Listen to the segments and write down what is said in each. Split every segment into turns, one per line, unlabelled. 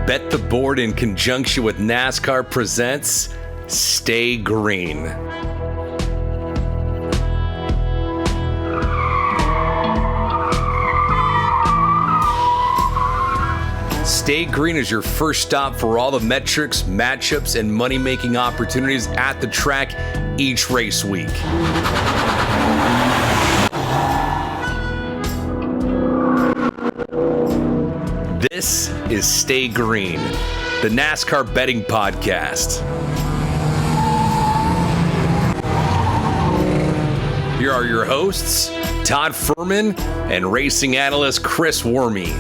Bet the Board in conjunction with NASCAR presents Stay Green. Stay Green is your first stop for all the metrics, matchups, and money-making opportunities at the track each race week. This is Stay Green, the NASCAR betting podcast. Here are your hosts, Todd Furman and racing analyst Chris Wormy.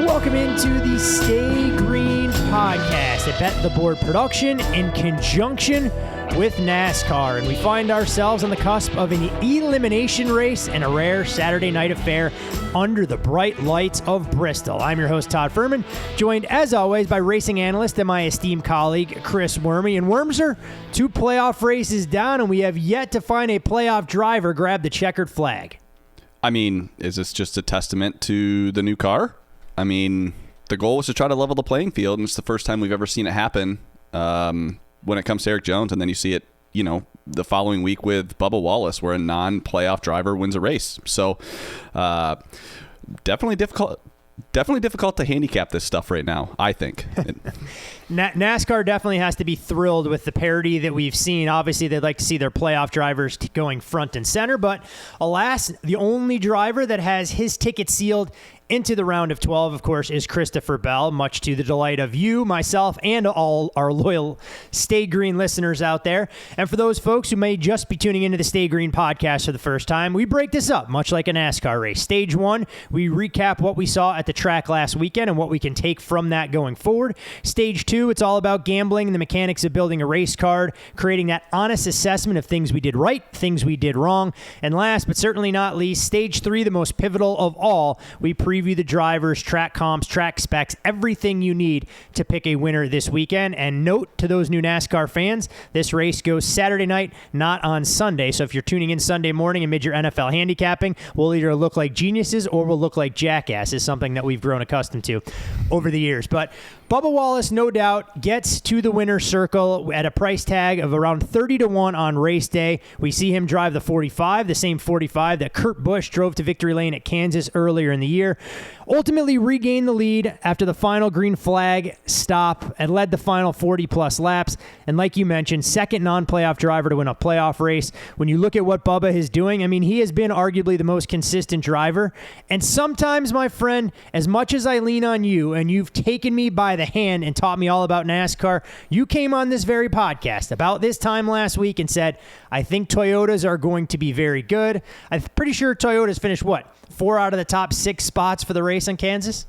Welcome into the Stay Green podcast, a Bet the Board production in conjunction with NASCAR. And we find ourselves on the cusp of an elimination race and a rare Saturday night affair under the bright lights of Bristol. I'm your host, Todd Furman, joined as always by racing analyst and my esteemed colleague, Chris Wormy. And Wormser, 2 playoff races down, and we have yet to find a playoff driver grab the checkered flag.
I mean, is this just a testament to the new car? I mean, the goal was to try to level the playing field, and it's the first time we've ever seen it happen when it comes to Eric Jones, and then you see it, the following week with Bubba Wallace, where a non-playoff driver wins a race. So definitely difficult to handicap this stuff right now, I think.
NASCAR definitely has to be thrilled with the parity that we've seen. Obviously, they'd like to see their playoff drivers going front and center, but alas, the only driver that has his ticket sealed into the round of 12, of course, is Christopher Bell, much to the delight of you, myself, and all our loyal Stay Green listeners out there. And for those folks who may just be tuning into the Stay Green podcast for the first time, we break this up much like a NASCAR race. Stage 1, we recap what we saw at the track last weekend and what we can take from that going forward. Stage 2, it's all about gambling and the mechanics of building a race card, creating that honest assessment of things we did right, things we did wrong. And last but certainly not least, Stage 3, the most pivotal of all, we preview the drivers, track comps, track specs, everything you need to pick a winner this weekend. And note to those new NASCAR fans, this race goes Saturday night, not on Sunday. So if you're tuning in Sunday morning amid your NFL handicapping, we'll either look like geniuses or we'll look like jackasses, something that we've grown accustomed to over the years. But Bubba Wallace, no doubt, gets to the winner's circle at a price tag of around 30-1 on race day. We see him drive the 45, the same 45 that Kurt Busch drove to victory lane at Kansas earlier in the year. Ultimately regained the lead after the final green flag stop and led the final 40-plus laps. And like you mentioned, second non-playoff driver to win a playoff race. When you look at what Bubba is doing, I mean, he has been arguably the most consistent driver. And sometimes, my friend, as much as I lean on you and you've taken me by the hand and taught me all about NASCAR, you came on this very podcast about this time last week and said, I think Toyotas are going to be very good. I'm pretty sure Toyotas finished, 4 out of the top 6 spots for the race in Kansas?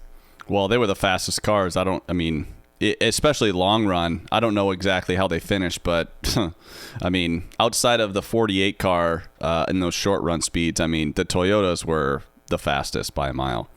Well, they were the fastest cars. Especially long run. I don't know exactly how they finished, but outside of the 48 car in those short run speeds, the Toyotas were the fastest by a mile.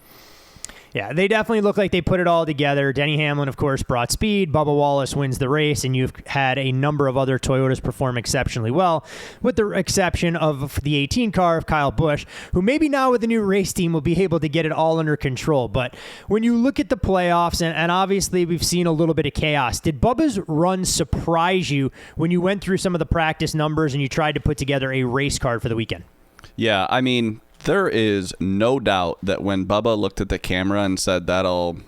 Yeah, they definitely look like they put it all together. Denny Hamlin, of course, brought speed. Bubba Wallace wins the race, and you've had a number of other Toyotas perform exceptionally well, with the exception of the 18 car of Kyle Busch, who maybe now with the new race team will be able to get it all under control. But when you look at the playoffs, and obviously we've seen a little bit of chaos, did Bubba's run surprise you when you went through some of the practice numbers and you tried to put together a race card for the weekend?
Yeah, there is no doubt that when Bubba looked at the camera and said that'll,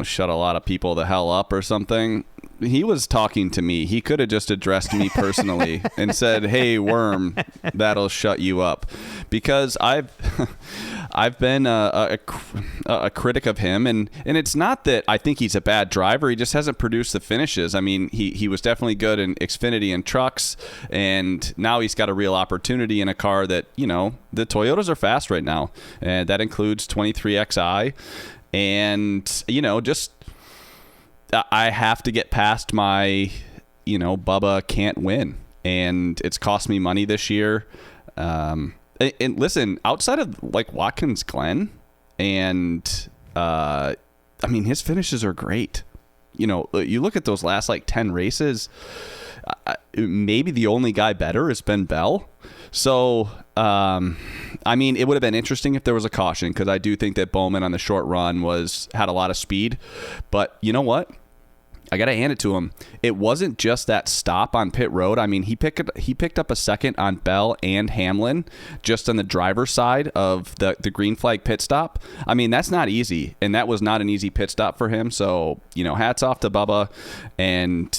shut a lot of people the hell up or something, he was talking to me. He could have just addressed me personally and said, "Hey, Worm, that'll shut you up," because I've been a critic of him, and it's not that I think he's a bad driver. He just hasn't produced the finishes. He was definitely good in Xfinity and trucks, and now he's got a real opportunity in a car that, the Toyotas are fast right now, and that includes 23XI, and just I have to get past my, Bubba can't win, and it's cost me money this year. And listen, outside of Watkins Glen, and his finishes are great. You look at those last 10 races, maybe the only guy better has been Bell. So I mean, it would have been interesting if there was a caution, because I do think that Bowman on the short run had a lot of speed. But you know what? I got to hand it to him. It wasn't just that stop on pit road. I mean, he picked up a second on Bell and Hamlin just on the driver's side of the green flag pit stop. I mean, that's not easy, and that was not an easy pit stop for him. So, hats off to Bubba. And,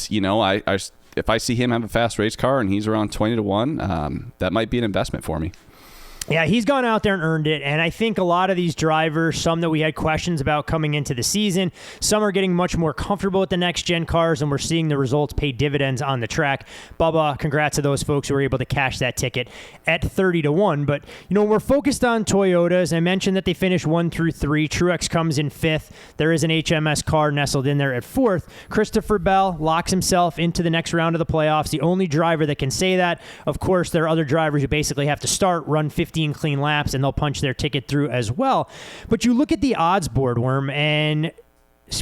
if I see him have a fast race car and he's around 20-1, that might be an investment for me.
Yeah, he's gone out there and earned it, and I think a lot of these drivers, some that we had questions about coming into the season, some are getting much more comfortable with the next-gen cars, and we're seeing the results pay dividends on the track. Bubba, congrats to those folks who were able to cash that ticket at 30-1. But, we're focused on Toyotas. I mentioned that they finished 1 through 3. Truex comes in 5th. There is an HMS car nestled in there at 4th. Christopher Bell locks himself into the next round of the playoffs, the only driver that can say that. Of course, there are other drivers who basically have to run 15 clean laps, and they'll punch their ticket through as well. But you look at the odds board, Worm, and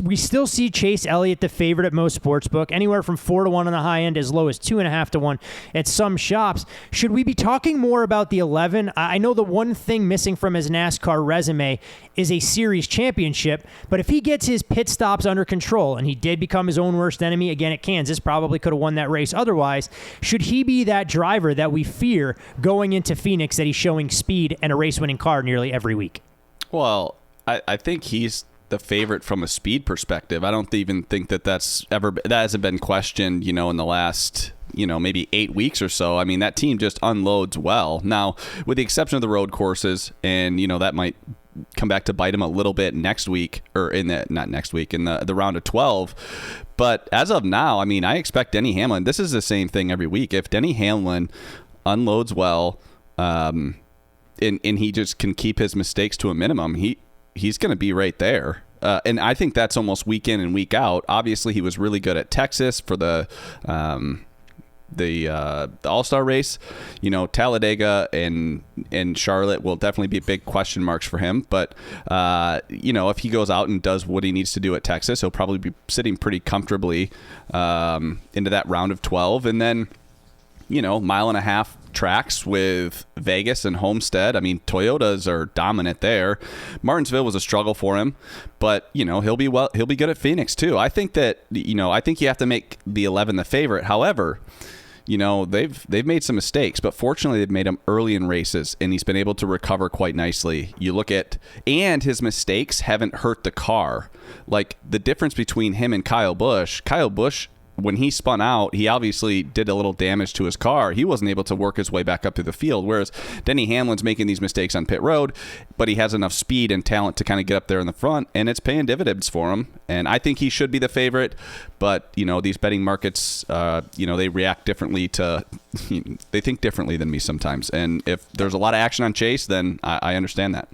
we still see Chase Elliott the favorite at most sportsbook, anywhere from 4-1 on the high end, as low as 2.5-1 at some shops. Should we be talking more about the 11? I know the one thing missing from his NASCAR resume is a series championship, but if he gets his pit stops under control, and he did become his own worst enemy again at Kansas, probably could have won that race otherwise, should he be that driver that we fear going into Phoenix, that he's showing speed and a race-winning car nearly every week?
Well, I think he's the favorite from a speed perspective. I don't even think that hasn't been questioned, in the last, maybe 8 weeks or so. I mean, that team just unloads well. Now, with the exception of the road courses, and, that might come back to bite him a little bit next week, or in the round of 12. But as of now, I mean, I expect Denny Hamlin. This is the same thing every week. If Denny Hamlin unloads well, and he just can keep his mistakes to a minimum, he's going to be right there. And I think that's almost week in and week out. Obviously, he was really good at Texas for the All-Star race. Talladega and Charlotte will definitely be big question marks for him. But, if he goes out and does what he needs to do at Texas, he'll probably be sitting pretty comfortably into that round of 12. And then, mile and a half tracks with Vegas and Homestead. I mean, Toyotas are dominant there. Martinsville was a struggle for him, but he'll be good at Phoenix too. I think that I think you have to make the 11 the favorite. However, they've made some mistakes, but fortunately they've made them early in races, and he's been able to recover quite nicely. And his mistakes haven't hurt the car. Like the difference between him and Kyle Busch, when he spun out, he obviously did a little damage to his car. He wasn't able to work his way back up to the field, whereas Denny Hamlin's making these mistakes on pit road, but he has enough speed and talent to kind of get up there in the front, and it's paying dividends for him. And I think he should be the favorite, but, these betting markets, they react differently they think differently than me sometimes. And if there's a lot of action on Chase, then I understand that.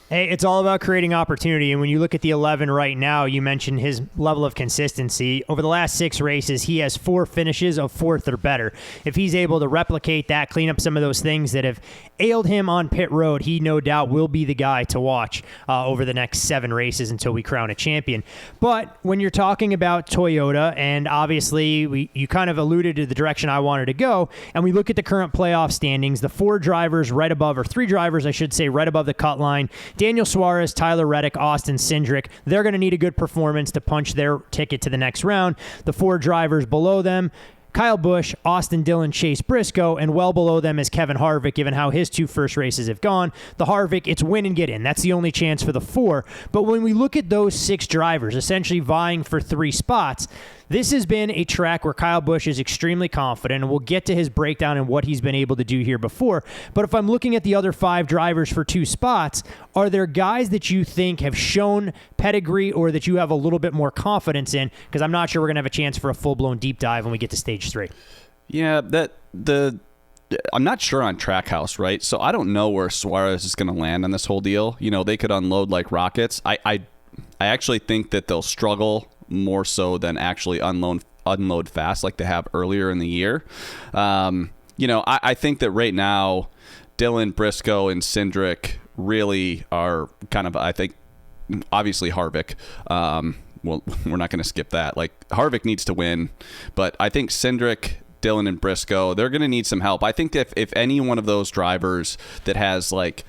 Hey, it's all about creating opportunity, and when you look at the 11 right now, you mentioned his level of consistency. Over the last 6 races, he has 4 finishes of 4th or better. If he's able to replicate that, clean up some of those things that have ailed him on pit road, he no doubt will be the guy to watch over the next 7 races until we crown a champion. But when you're talking about Toyota, and obviously you kind of alluded to the direction I wanted to go, and we look at the current playoff standings, the 3 drivers right above the cut line, Daniel Suarez, Tyler Reddick, Austin Cindric, they're going to need a good performance to punch their ticket to the next round. The 4 drivers below them, Kyle Busch, Austin Dillon, Chase Briscoe, and well below them is Kevin Harvick, given how his 2 first races have gone. The Harvick, it's win and get in. That's the only chance for the 4. But when we look at those 6 drivers essentially vying for 3 spots, this has been a track where Kyle Busch is extremely confident, and we'll get to his breakdown and what he's been able to do here before. But if I'm looking at the other 5 drivers for 2 spots, are there guys that you think have shown pedigree or that you have a little bit more confidence in? Because I'm not sure we're going to have a chance for a full-blown deep dive when we get to stage 3.
Yeah, I'm not sure on Trackhouse, right? So I don't know where Suarez is going to land on this whole deal. They could unload like rockets. I actually think that they'll struggle more so than actually unload fast like they have earlier in the year. I think that right now Dillon, Briscoe, and Cindric really are kind of, I think, obviously Harvick. Well, we're not going to skip that. Like, Harvick needs to win, but I think Cindric, Dillon and Briscoe, they're going to need some help. I think if any one of those drivers that has like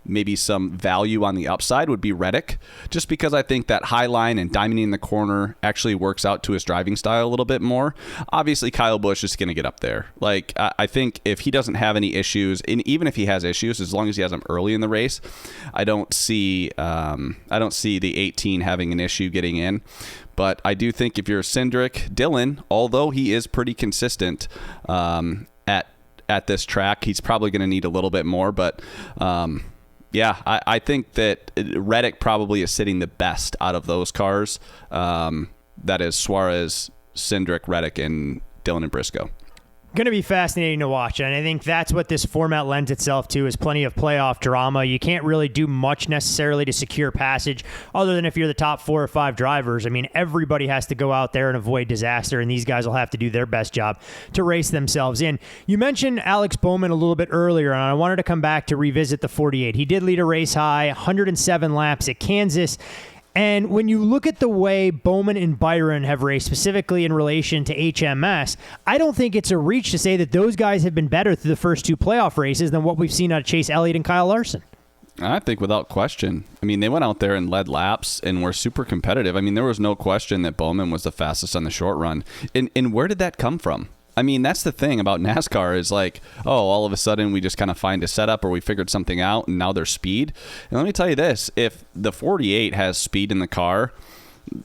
maybe some value on the upside would be Reddick, just because I think that high line and diamonding in the corner actually works out to his driving style a little bit more. Obviously, Kyle Busch is going to get up there. Like, I think if he doesn't have any issues, and even if he has issues, as long as he has them early in the race, I don't see the 18 having an issue getting in. But I do think if you're Cindric, Dillon, although he is pretty consistent at this track, he's probably going to need a little bit more. But I think that Reddick probably is sitting the best out of those cars. That is Suarez, Cindric, Reddick, and Dillon and Briscoe.
Going to be fascinating to watch, and I think that's what this format lends itself to, is plenty of playoff drama. You can't really do much necessarily to secure passage other than if you're the top 4 or 5 drivers. I mean, everybody has to go out there and avoid disaster, and these guys will have to do their best job to race themselves in. You mentioned Alex Bowman a little bit earlier, and I wanted to come back to revisit the 48. He did lead a race high, 107 laps at Kansas. And when you look at the way Bowman and Byron have raced, specifically in relation to HMS, I don't think it's a reach to say that those guys have been better through the first 2 playoff races than what we've seen out of Chase Elliott and Kyle Larson.
I think without question. I mean, they went out there and led laps and were super competitive. I mean, there was no question that Bowman was the fastest on the short run. And where did that come from? I mean, that's the thing about NASCAR is like, oh, all of a sudden we just kind of find a setup or we figured something out and now there's speed. And let me tell you this, if the 48 has speed in the car,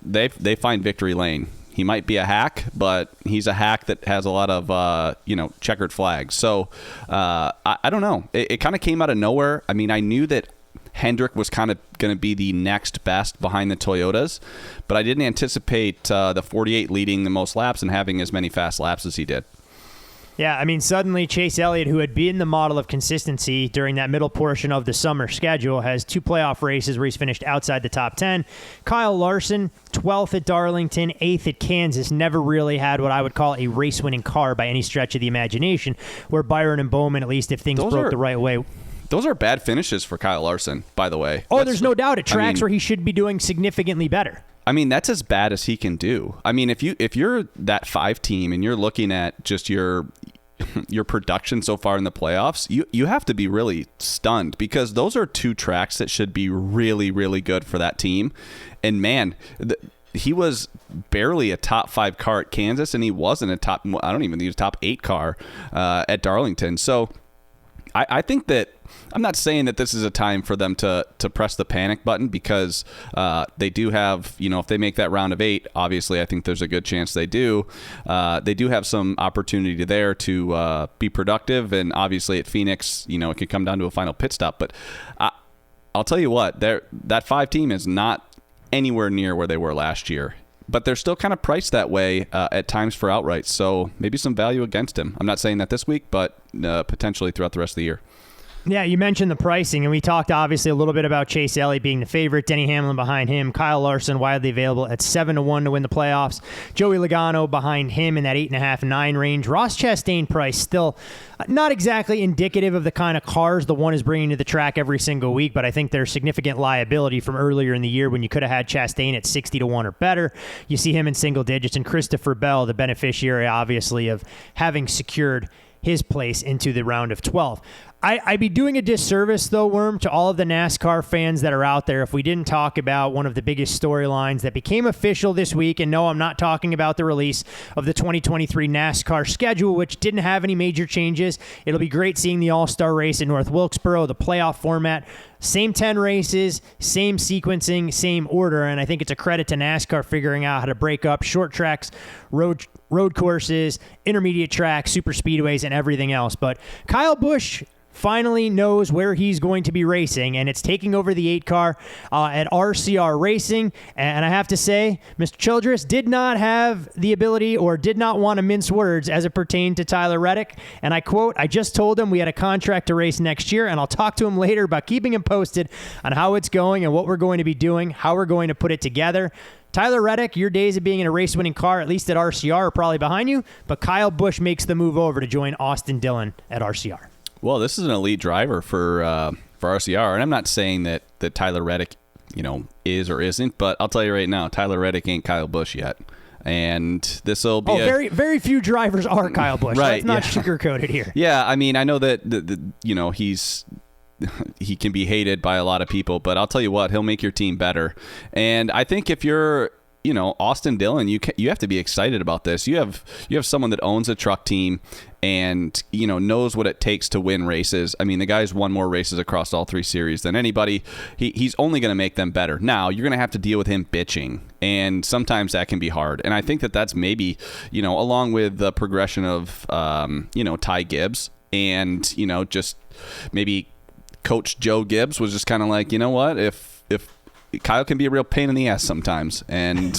they find victory lane. He might be a hack, but he's a hack that has a lot of, checkered flags. So I don't know. It kind of came out of nowhere. I mean, I knew that Hendrick was kind of going to be the next best behind the Toyotas, but I didn't anticipate the 48 leading the most laps and having as many fast laps as he did.
Yeah, I mean, suddenly Chase Elliott, who had been the model of consistency during that middle portion of the summer schedule, has 2 playoff races where he's finished outside the top 10. Kyle Larson, 12th at Darlington, 8th at Kansas, never really had what I would call a race-winning car by any stretch of the imagination, where Byron and Bowman, at least if things broke the right way.
Those are bad finishes for Kyle Larson, by the way.
Oh, there's no doubt. At tracks where he should be doing significantly better. I
mean, that's as bad as he can do. I mean, if you're that 5 team and you're looking at just your production so far in the playoffs, you have to be really stunned, because those are 2 tracks that should be really, really good for that team. And man, he was barely a top 5 car at Kansas, and he wasn't a top 8 car at Darlington. So I think that I'm not saying that this is a time for them to press the panic button, because they do have, if they make that round of 8, obviously I think there's a good chance they do. They do have some opportunity there to be productive, and obviously at Phoenix, it could come down to a final pit stop. But I'll tell you what, that 5 team is not anywhere near where they were last year. But they're still kind of priced that way at times for outright. So maybe some value against him. I'm not saying that this week, but potentially throughout the rest of the year.
Yeah, you mentioned the pricing, and we talked obviously a little bit about Chase Elliott being the favorite, Denny Hamlin behind him, Kyle Larson widely available at 7-1 to win the playoffs, Joey Logano behind him in that 8.5-9 range. Ross Chastain price still not exactly indicative of the kind of cars the one is bringing to the track every single week, but I think there's significant liability from earlier in the year when you could have had Chastain at 60-1 or better. You see him in single digits, and Christopher Bell, the beneficiary obviously of having secured his place into the round of 12. I'd be doing a disservice, though, Worm, to all of the NASCAR fans that are out there if we didn't talk about one of the biggest storylines that became official this week. And no, I'm not talking about the release of the 2023 NASCAR schedule, which didn't have any major changes. It'll be great seeing the All-Star race in North Wilkesboro, the playoff format. Same 10 races, same sequencing, same order, and I think it's a credit to NASCAR figuring out how to break up short tracks, road courses, intermediate tracks, super speedways, and everything else. But Kyle Busch finally knows where he's going to be racing, and it's taking over the 8 car at RCR Racing. And I have to say, Mr. Childress did not have the ability or did not want to mince words as it pertained to Tyler Reddick. And I quote, "I just told him we had a contract to race next year, and I'll talk to him later about keeping him posted on how it's going and what we're going to be doing, how we're going to put it together." Tyler Reddick, your days of being in a race-winning car, at least at RCR, are probably behind you, but Kyle Busch makes the move over to join Austin Dillon at RCR.
Well, this is an elite driver for RCR, and I'm not saying that Tyler Reddick, is or isn't, but I'll tell you right now, Tyler Reddick ain't Kyle Busch yet. And this will be
very, very few drivers are Kyle Busch.
Right,
Let's not sugarcoat it here.
Yeah, I mean, I know that he can be hated by a lot of people, but I'll tell you what, he'll make your team better. And I think if you're Austin Dillon, you have to be excited about this. You have someone that owns a truck team and knows what it takes to win races. I mean, the guy's won more races across all 3 series than anybody. He's only going to make them better. Now you're going to have to deal with him bitching, and sometimes that can be hard. And I think that's maybe along with the progression of Ty Gibbs and just maybe Coach Joe Gibbs was just kind of like, you know what, if Kyle can be a real pain in the ass sometimes. And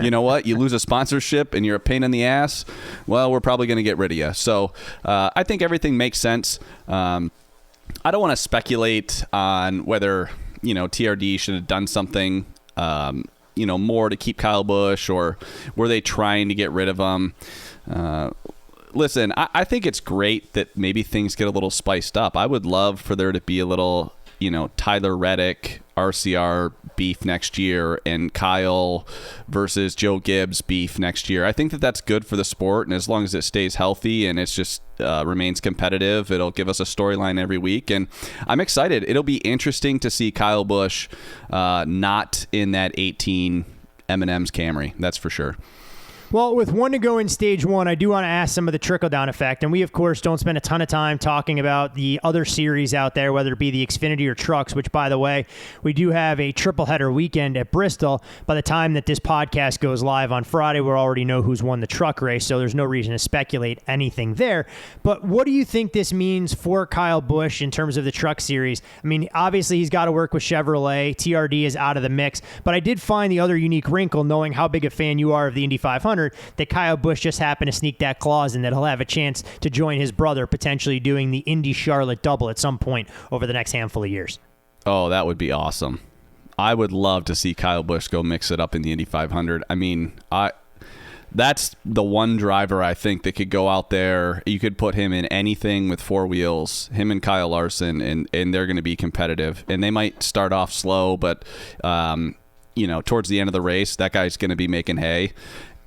you know what? You lose a sponsorship and you're a pain in the ass. Well, we're probably going to get rid of you. So I think everything makes sense. I don't want to speculate on whether, TRD should have done something, more to keep Kyle Busch, or were they trying to get rid of him? Listen, I think it's great that maybe things get a little spiced up. I would love for there to be a little, Tyler Reddick, RCR beef next year, and Kyle versus Joe Gibbs beef next year. I think that's good for the sport, and as long as it stays healthy and it's just remains competitive, it'll give us a storyline every week, and I'm excited. It'll be interesting to see Kyle Busch not in that 18 M&M's Camry, that's for sure.
Well, with 1 to go in stage 1, I do want to ask some of the trickle-down effect. And we, of course, don't spend a ton of time talking about the other series out there, whether it be the Xfinity or trucks, which, by the way, we do have a triple-header weekend at Bristol. By the time that this podcast goes live on Friday, we'll already know who's won the truck race, so there's no reason to speculate anything there. But what do you think this means for Kyle Busch in terms of the truck series? I mean, obviously, he's got to work with Chevrolet. TRD is out of the mix. But I did find the other unique wrinkle, knowing how big a fan you are of the Indy 500, that Kyle Busch just happened to sneak that clause in that he'll have a chance to join his brother, potentially doing the Indy Charlotte double at some point over the next handful of years.
Oh, that would be awesome. I would love to see Kyle Busch go mix it up in the Indy 500. I mean, that's the one driver I think that could go out there. You could put him in anything with 4 wheels, him and Kyle Larson, and they're going to be competitive. And they might start off slow, but towards the end of the race, that guy's going to be making hay.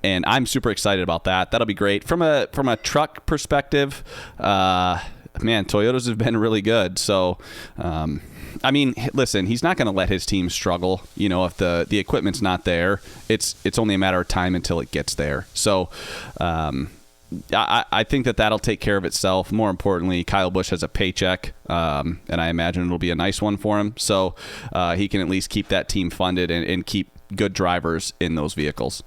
And I'm super excited about that. That'll be great. From a truck perspective, Toyotas have been really good. So, I mean, listen, he's not going to let his team struggle. If the equipment's not there, it's only a matter of time until it gets there. So, I think that'll take care of itself. More importantly, Kyle Busch has a paycheck, and I imagine it'll be a nice one for him. So he can at least keep that team funded and keep good drivers in those vehicles.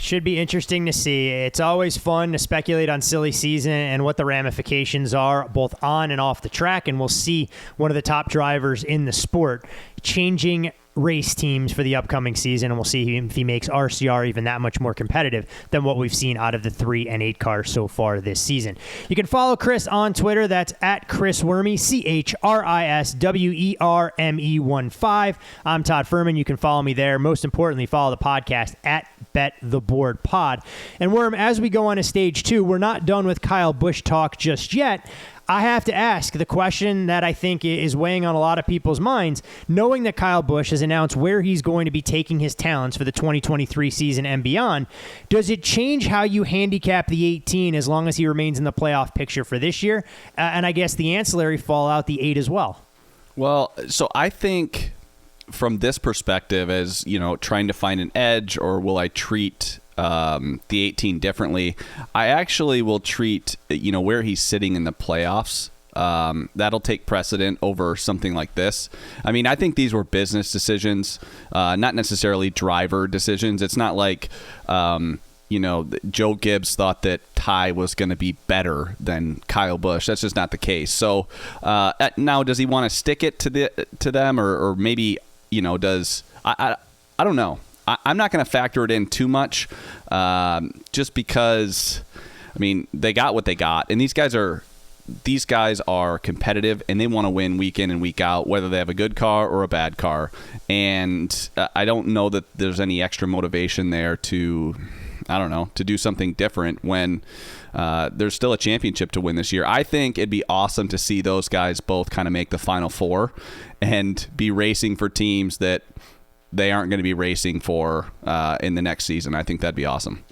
Should be interesting to see. It's always fun to speculate on silly season and what the ramifications are both on and off the track, and we'll see one of the top drivers in the sport changing race teams for the upcoming season, and we'll see if he makes RCR even that much more competitive than what we've seen out of the 3 and 8 cars so far this season. You can follow Chris on Twitter. That's at Chris Werme, ChrisWerme15. I'm Todd Furman. You can follow me there. Most importantly, follow the podcast at Bet the Board Pod. And Worm, as we go on to stage 2, we're not done with Kyle Busch talk just yet. I have to ask the question that I think is weighing on a lot of people's minds, knowing that Kyle Busch has announced where he's going to be taking his talents for the 2023 season and beyond. Does it change how you handicap the 18 as long as he remains in the playoff picture for this year? And I guess the ancillary fallout, the 8 as well. Well,
so I think from this perspective, as trying to find an edge, or will I treat the 18 differently, I actually will treat where he's sitting in the playoffs. That'll take precedent over something like this. I mean, I think these were business decisions, not necessarily driver decisions. It's not like Joe Gibbs thought that Ty was going to be better than Kyle Busch. That's just not the case. So now, does he want to stick it to them, or maybe does I don't know. I'm not going to factor it in too much, just because, I mean, they got what they got, and these guys are competitive, and they want to win week in and week out, whether they have a good car or a bad car. And I don't know that there's any extra motivation there to do something different when there's still a championship to win this year. I think it'd be awesome to see those guys both kind of make the Final Four and be racing for teams that they aren't going to be racing for in the next season. I think that'd be awesome.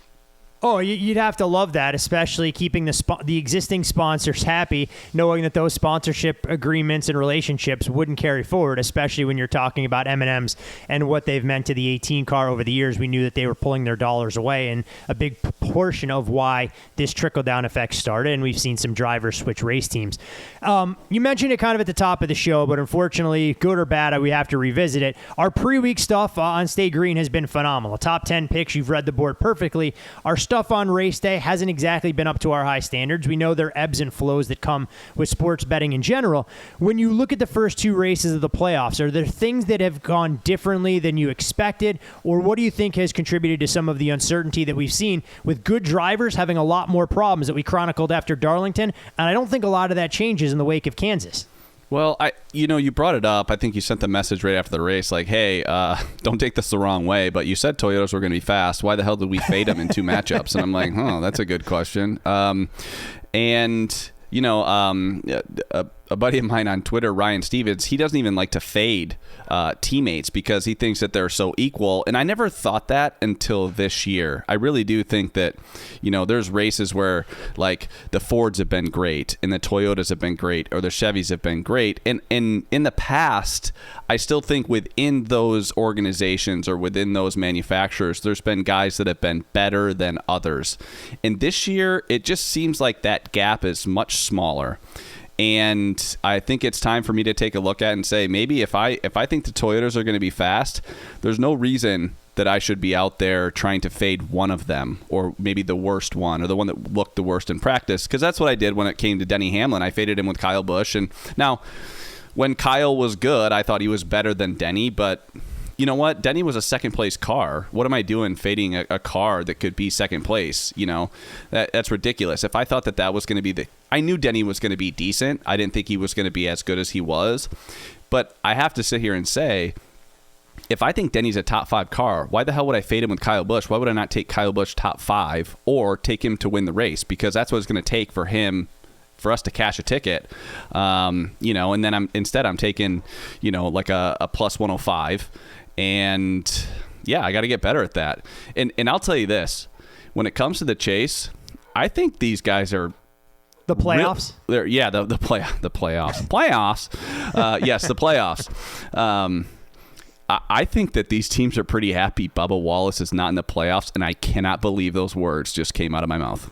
Oh, you'd have to love that, especially keeping the existing sponsors happy, knowing that those sponsorship agreements and relationships wouldn't carry forward, especially when you're talking about M&Ms and what they've meant to the 18 car over the years. We knew that they were pulling their dollars away, and a big portion of why this trickle-down effect started, and we've seen some drivers switch race teams. You mentioned it kind of at the top of the show, but unfortunately, good or bad, we have to revisit it. Our pre-week stuff on Stay Green has been phenomenal. Top 10 picks, you've read the board perfectly. Our stuff on race day hasn't exactly been up to our high standards. We know there are ebbs and flows that come with sports betting in general. When you look at the first two races of the playoffs, are there things that have gone differently than you expected, or what do you think has contributed to some of the uncertainty that we've seen with good drivers having a lot more problems that we chronicled after Darlington? And I don't think a lot of that changes in the wake of Kansas.
Well, you brought it up. I think you sent the message right after the race, like, hey, don't take this the wrong way, but you said Toyotas were going to be fast. Why the hell did we fade them in two matchups? And I'm like, that's a good question. A buddy of mine on Twitter, Ryan Stevens, he doesn't even like to fade teammates because he thinks that they're so equal. And I never thought that until this year. I really do think that, there's races where like the Fords have been great and the Toyotas have been great or the Chevys have been great. And in the past, I still think within those organizations or within those manufacturers, there's been guys that have been better than others. And this year, it just seems like that gap is much smaller. And I think it's time for me to take a look at and say, maybe if I think the Toyotas are going to be fast, there's no reason that I should be out there trying to fade one of them, or maybe the worst one, or the one that looked the worst in practice. Because that's what I did when it came to Denny Hamlin. I faded him with Kyle Busch. And now, when Kyle was good, I thought he was better than Denny. But you know what? Denny was a second-place car. What am I doing fading a car that could be second place? That's ridiculous. If I thought that was going to be I knew Denny was going to be decent. I didn't think he was going to be as good as he was. But I have to sit here and say, if I think Denny's a top 5 car, why the hell would I fade him with Kyle Busch? Why would I not take Kyle Busch top 5 or take him to win the race? Because that's what it's going to take for us to cash a ticket, and then I'm taking, like a plus 105. And yeah, I got to get better at that. And I'll tell you this, when it comes to the chase, I think these guys are
the playoffs.
The playoffs. Playoffs. Yes, the playoffs. I think that these teams are pretty happy Bubba Wallace is not in the playoffs, and I cannot believe those words just came out of my mouth.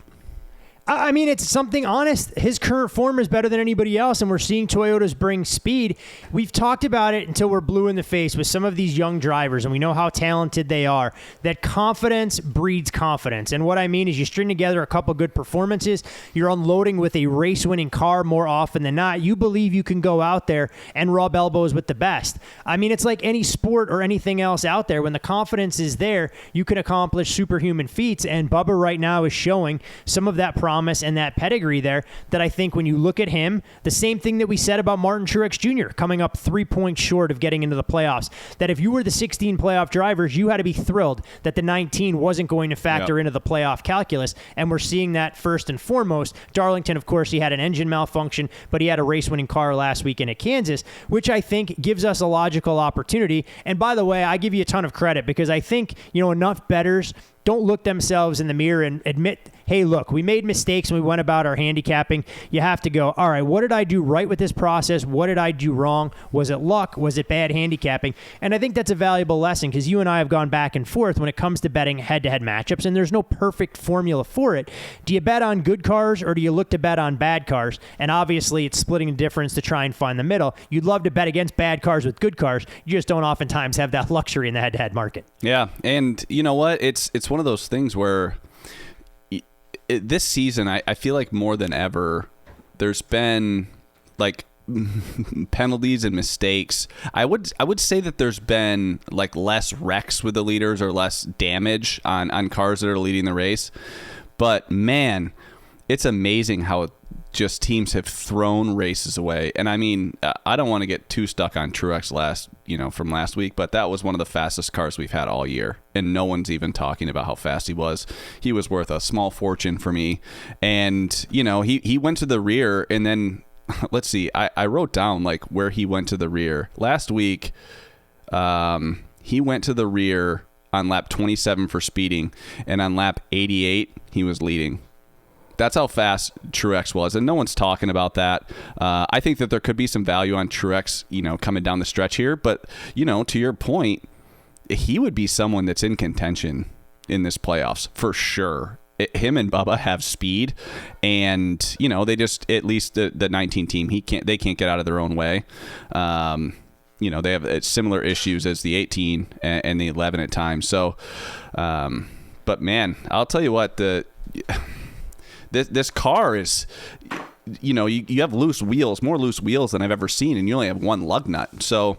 I mean, it's something honest. His current form is better than anybody else, and we're seeing Toyotas bring speed. We've talked about it until we're blue in the face with some of these young drivers, and we know how talented they are, that confidence breeds confidence. And what I mean is you string together a couple good performances, you're unloading with a race-winning car more often than not. You believe you can go out there and rub elbows with the best. I mean, it's like any sport or anything else out there. When the confidence is there, you can accomplish superhuman feats, and Bubba right now is showing some of that promise and that pedigree there that I think when you look at him, the same thing that we said about Martin Truex Jr. coming up 3 points short of getting into the playoffs, that if you were the 16 playoff drivers, you had to be thrilled that the 19 wasn't going to factor into the playoff calculus, and we're seeing that first and foremost. Darlington, of course, he had an engine malfunction, but he had a race-winning car last weekend at Kansas, which I think gives us a logical opportunity. And by the way, I give you a ton of credit because I think, enough bettors don't look themselves in the mirror and admit, hey, look, we made mistakes and we went about our handicapping. You have to go, all right, what did I do right with this process? What did I do wrong? Was it luck? Was it bad handicapping? And I think that's a valuable lesson because you and I have gone back and forth when it comes to betting head-to-head matchups, and there's no perfect formula for it. Do you bet on good cars or do you look to bet on bad cars? And obviously, it's splitting the difference to try and find the middle. You'd love to bet against bad cars with good cars. You just don't oftentimes have that luxury in the head-to-head market.
Yeah, and you know what? It's one of those things where this season, I feel like more than ever, there's been like penalties and mistakes. I would say that there's been like less wrecks with the leaders or less damage on cars that are leading the race. But man, it's amazing how just teams have thrown races away. And I mean, I don't want to get too stuck on Truex from last week, but that was one of the fastest cars we've had all year. And no one's even talking about how fast he was. He was worth a small fortune for me. And, he went to the rear, and then let's see, I wrote down like where he went to the rear. Last week, he went to the rear on lap 27 for speeding, and on lap 88, he was leading. That's how fast Truex was, and no one's talking about that. I think that there could be some value on Truex, coming down the stretch here. But, to your point, he would be someone that's in contention in this playoffs for sure. Him and Bubba have speed, and they just, at least the 19 team, they can't get out of their own way. They have similar issues as the 18 and the 11 at times. So, but man, I'll tell you what, this car is, you have loose wheels, more loose wheels than I've ever seen, and you only have one lug nut. So,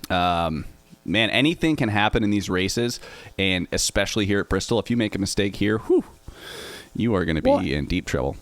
man, anything can happen in these races, and especially here at Bristol. If you make a mistake here, you are going to be in deep trouble.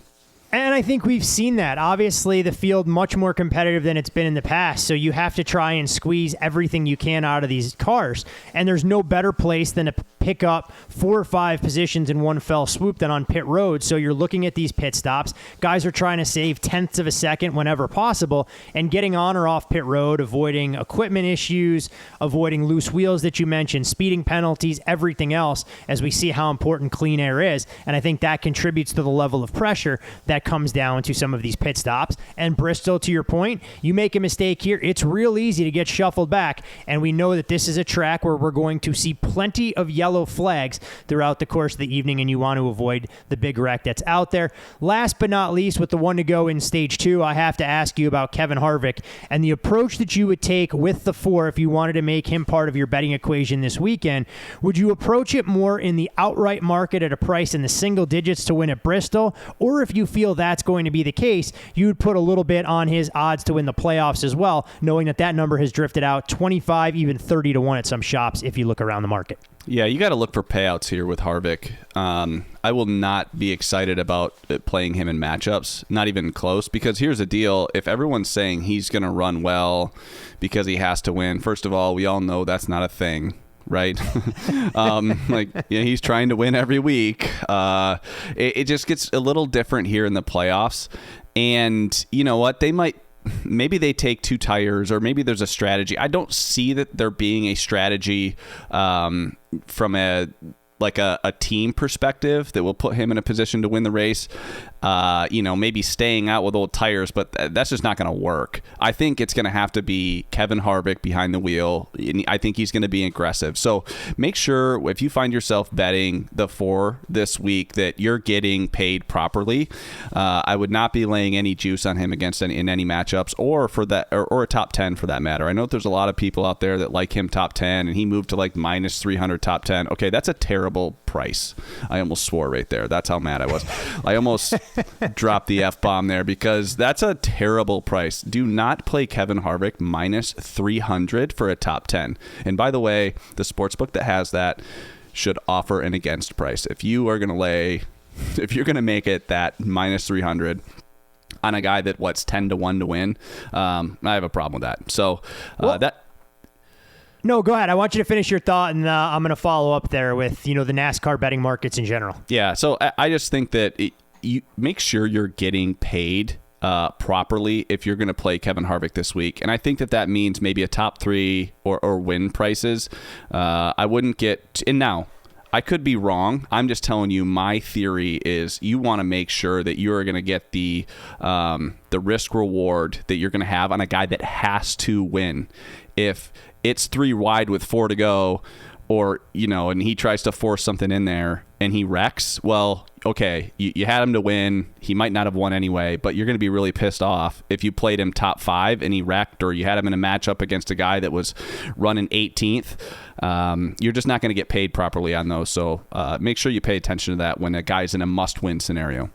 And I think we've seen that. Obviously, the field much more competitive than it's been in the past, so you have to try and squeeze everything you can out of these cars. And there's no better place than to pick up 4 or 5 positions in one fell swoop than on pit road. So you're looking at these pit stops. Guys are trying to save tenths of a second whenever possible, and getting on or off pit road, avoiding equipment issues, avoiding loose wheels that you mentioned, speeding penalties, everything else, as we see how important clean air is. And I think that contributes to the level of pressure that comes down to some of these pit stops. And Bristol, to your point, you make a mistake here, it's real easy to get shuffled back. And we know that this is a track where we're going to see plenty of yellow flags throughout the course of the evening, and you want to avoid the big wreck that's out there. Last but not least, with the one to go in stage 2, I have to ask you about Kevin Harvick and the approach that you would take with the 4 if you wanted to make him part of your betting equation this weekend. Would you approach it more in the outright market at a price in the single digits to win at Bristol, or if you feel that's going to be the case, you would put a little bit on his odds to win the playoffs as well, knowing that number has drifted out 25, even 30 to 1 at some shops if you look around the market?
Yeah, you got to look for payouts here with Harvick. I will not be excited about playing him in matchups, not even close, because here's the deal. If everyone's saying he's going to run well because he has to win, first of all, we all know that's not a thing. Right? He's trying to win every week. It just gets a little different here in the playoffs. And you know what? Maybe they take 2 tires, or maybe there's a strategy. I don't see that there being a strategy from a team perspective that will put him in a position to win the race. Maybe staying out with old tires, but that's just not going to work. I think it's going to have to be Kevin Harvick behind the wheel. I think he's going to be aggressive. So make sure if you find yourself betting the 4 this week that you're getting paid properly. I would not be laying any juice on him in any matchups, or for that, or a top 10 for that matter. I know there's a lot of people out there that like him top 10, and he moved to like minus 300 top 10. Okay, that's a terrible price. I almost swore right there. That's how mad I was. I almost dropped the F-bomb there, because that's a terrible price. Do not play Kevin Harvick minus 300 for a top 10. And by the way, the sportsbook that has that should offer an against price. If you're going to make it that minus 300 on a guy that 10 to 1 to win, I have a problem with that. So
No, go ahead. I want you to finish your thought, and I'm going to follow up there with, the NASCAR betting markets in general.
Yeah, so I just think that you make sure you're getting paid properly if you're going to play Kevin Harvick this week. And I think that means maybe a top 3 or win prices. I wouldn't get – and now, I could be wrong. I'm just telling you my theory is you want to make sure that you're going to get the risk reward that you're going to have on a guy that has to win. If it's 3 wide with 4 to go, or, and he tries to force something in there and he wrecks, well, okay, you had him to win. He might not have won anyway, but you're going to be really pissed off if you played him top 5 and he wrecked, or you had him in a matchup against a guy that was running 18th. You're just not going to get paid properly on those. So make sure you pay attention to that when a guy's in a must-win scenario.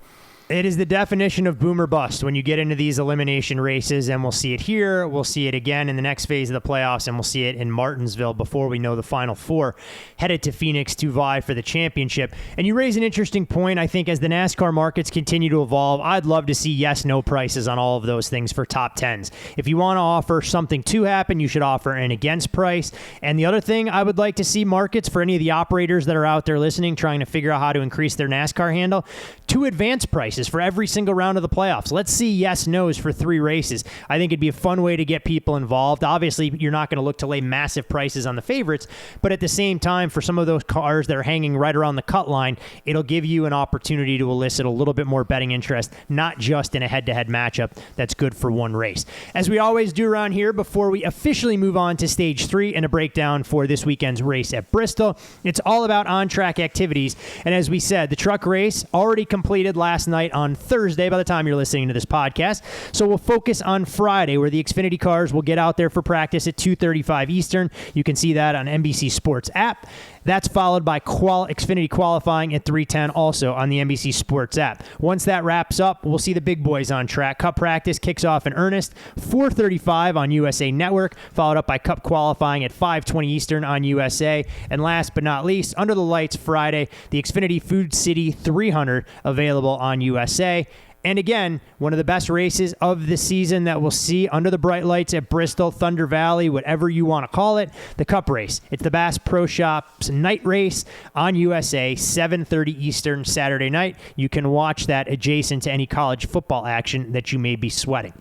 It is the definition of boom or bust when you get into these elimination races, and we'll see it here. We'll see it again in the next phase of the playoffs, and we'll see it in Martinsville before we know the Final Four headed to Phoenix to vie for the championship. And you raise an interesting point. I think as the NASCAR markets continue to evolve, I'd love to see yes-no prices on all of those things for top 10s. If you want to offer something to happen, you should offer an against price. And the other thing I would like to see markets for any of the operators that are out there listening, trying to figure out how to increase their NASCAR handle, 2 advance prices. races for every single round of the playoffs. Let's see yes, no's for 3 races. I think it'd be a fun way to get people involved. Obviously, you're not going to look to lay massive prices on the favorites, but at the same time, for some of those cars that are hanging right around the cut line, it'll give you an opportunity to elicit a little bit more betting interest, not just in a head-to-head matchup that's good for one race. As we always do around here, before we officially move on to Stage 3 and a breakdown for this weekend's race at Bristol, it's all about on-track activities. And as we said, the truck race already completed last night on Thursday by the time you're listening to this podcast. So we'll focus on Friday, where the Xfinity cars will get out there for practice at 2:35 Eastern. You can see that on NBC Sports app. That's followed by Xfinity qualifying at 3:10, also on the NBC Sports app. Once that wraps up, we'll see the big boys on track. Cup practice kicks off in earnest, 4:35 on USA Network, followed up by Cup qualifying at 5:20 Eastern on USA. And last but not least, under the lights Friday, the Xfinity Food City 300 available on USA. And again, one of the best races of the season that we'll see under the bright lights at Bristol, Thunder Valley, whatever you want to call it, the Cup race. It's the Bass Pro Shops night race on USA, 7:30 Eastern Saturday night. You can watch that adjacent to any college football action that you may be sweating.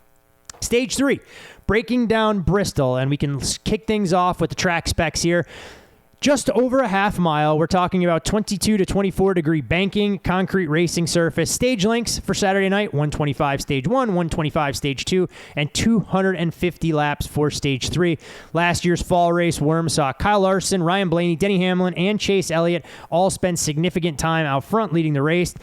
Stage 3, breaking down Bristol, and we can kick things off with the track specs here. Just over a half mile, we're talking about 22 to 24 degree banking, concrete racing surface. Stage lengths for Saturday night, 125 Stage 1, 125 Stage 2, and 250 laps for Stage 3. Last year's fall race, Worm saw Kyle Larson, Ryan Blaney, Denny Hamlin, and Chase Elliott all spend significant time out front leading the race.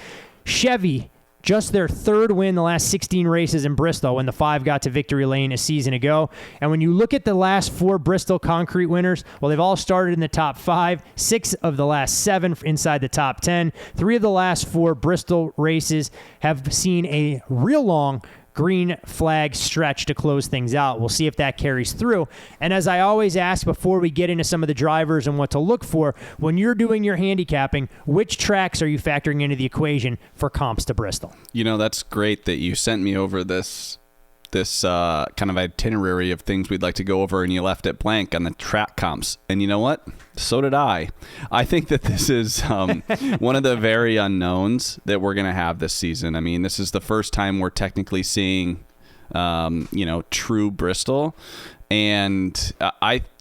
Chevy, just their 3rd win the last 16 races in Bristol when the 5 got to victory lane a season ago. And when you look at the last 4 Bristol concrete winners, well, they've all started in the top 5, 6 of the last 7 inside the top 10. 3 of the last 4 Bristol races have seen a real long green flag stretch to close things out. We'll see if that carries through. And as I always ask before we get into some of the drivers and what to look for, when you're doing your handicapping, which tracks are you factoring into the equation for comps to Bristol?
You know, that's great that you sent me over this kind of itinerary of things we'd like to go over, and you left it blank on the track comps. And you know what? So did I. I think that this is one of the very unknowns that we're going to have this season. I mean, this is the first time we're technically seeing, true Bristol. And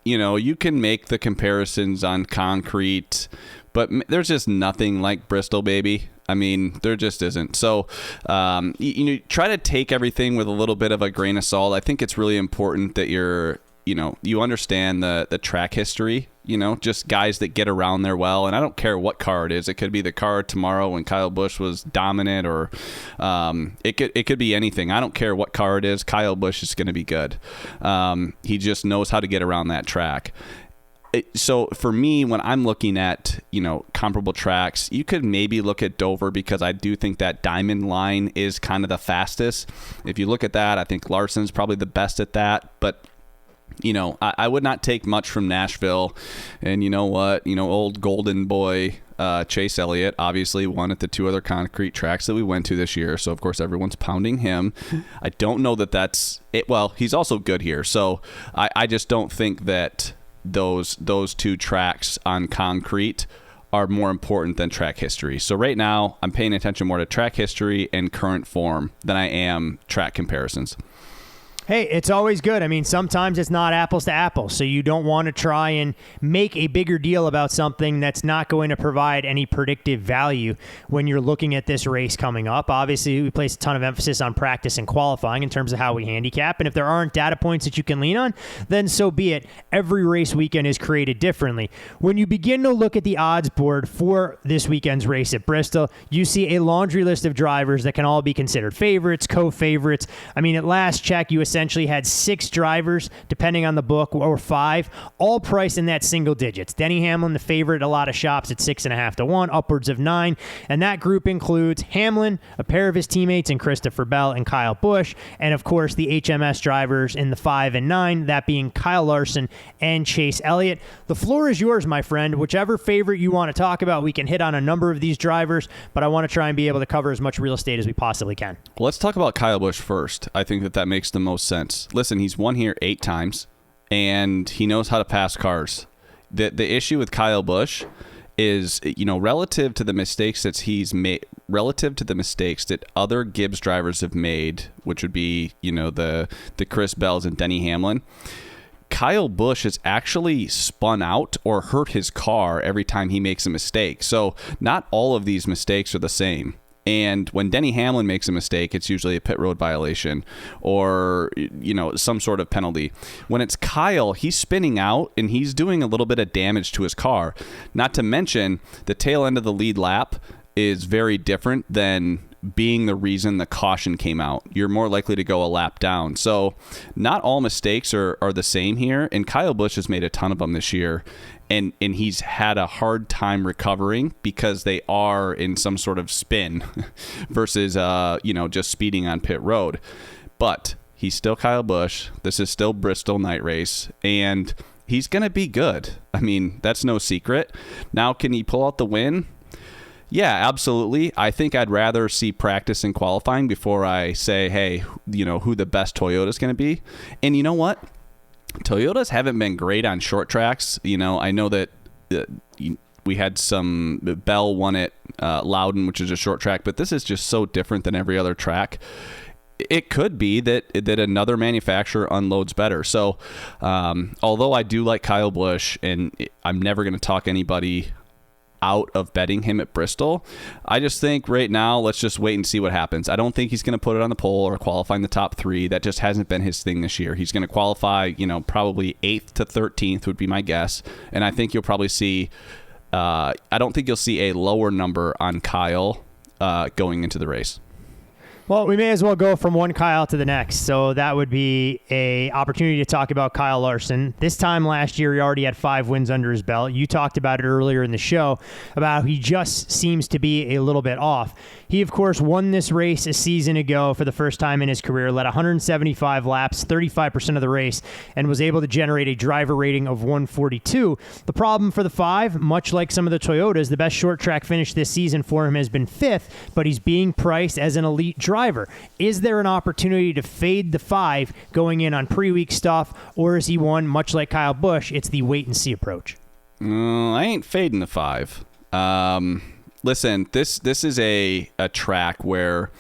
you can make the comparisons on concrete, but there's just nothing like Bristol, baby. I mean, there just isn't. So, try to take everything with a little bit of a grain of salt. I think it's really important that you understand the track history, just guys that get around there well. And I don't care what car it is. It could be the car tomorrow when Kyle Busch was dominant, or it could be anything. I don't care what car it is. Kyle Busch is going to be good. He just knows how to get around that track. So for me, when I'm looking at, comparable tracks, you could maybe look at Dover, because I do think that diamond line is kind of the fastest. If you look at that, I think Larson's probably the best at that. But, I would not take much from Nashville. And you know what? Old golden boy Chase Elliott obviously won at the 2 other concrete tracks that we went to this year. So, of course, everyone's pounding him. I don't know that that's it. Well, he's also good here. So I just don't think that those 2 tracks on concrete are more important than track history. So right now, I'm paying attention more to track history and current form than I am track comparisons.
Hey, it's always good. I mean, sometimes it's not apples to apples, so you don't want to try and make a bigger deal about something that's not going to provide any predictive value when you're looking at this race coming up. Obviously, we place a ton of emphasis on practice and qualifying in terms of how we handicap, and if there aren't data points that you can lean on, then so be it. Every race weekend is created differently. When you begin to look at the odds board for this weekend's race at Bristol, you see a laundry list of drivers that can all be considered favorites, co-favorites. I mean, at last check, you essentially had 6 drivers, depending on the book, or 5, all priced in that single digits. Denny Hamlin, the favorite at a lot of shops at 6.5 to 1, upwards of 9. And that group includes Hamlin, a pair of his teammates in Christopher Bell and Kyle Busch, and of course the HMS drivers in the 5 and 9, that being Kyle Larson and Chase Elliott. The floor is yours, my friend. Whichever favorite you want to talk about, we can hit on a number of these drivers, but I want to try and be able to cover as much real estate as we possibly can.
Well, let's talk about Kyle Busch first. I think that makes the most sense. Listen, he's won here 8 times, and he knows how to pass cars. The issue with Kyle Busch is, relative to the mistakes that he's made, relative to the mistakes that other Gibbs drivers have made, which would be, the Chris Bells and Denny Hamlin. Kyle Busch has actually spun out or hurt his car every time he makes a mistake. So not all of these mistakes are the same. And when Denny Hamlin makes a mistake, it's usually a pit road violation or, some sort of penalty. When it's Kyle, he's spinning out and he's doing a little bit of damage to his car. Not to mention the tail end of the lead lap is very different than being the reason the caution came out. You're more likely to go a lap down. So not all mistakes are the same here. And Kyle Busch has made a ton of them this year. And he's had a hard time recovering because they are in some sort of spin versus, just speeding on pit road. But he's still Kyle Busch. This is still Bristol night race. And he's going to be good. I mean, that's no secret. Now, can he pull out the win? Yeah, absolutely. I think I'd rather see practice and qualifying before I say, hey, who the best Toyota is going to be. And you know what? Toyotas haven't been great on short tracks. I know that we had some, Bell won at Loudon, which is a short track, but this is just so different than every other track. It could be that another manufacturer unloads better. So although I do like Kyle Busch, and I'm never going to talk anybody out of betting him at Bristol, I just think right now, let's just wait and see what happens. I don't think he's going to put it on the pole or qualify in the top 3. That just hasn't been his thing this year. He's going to qualify, probably 8th to 13th would be my guess. And I think you'll probably see, I don't think you'll see a lower number on Kyle going into the race.
Well, we may as well go from one Kyle to the next. So that would be a opportunity to talk about Kyle Larson. This time last year, he already had 5 wins under his belt. You talked about it earlier in the show about how he just seems to be a little bit off. He, of course, won this race a season ago for the first time in his career, led 175 laps, 35% of the race, and was able to generate a driver rating of 142. The problem for the 5, much like some of the Toyotas, the best short track finish this season for him has been 5th, but he's being priced as an elite driver. Is there an opportunity to fade the 5 going in on pre-week stuff, or is he one, much like Kyle Busch, it's the wait-and-see approach?
I ain't fading the 5. Listen, this is a track where,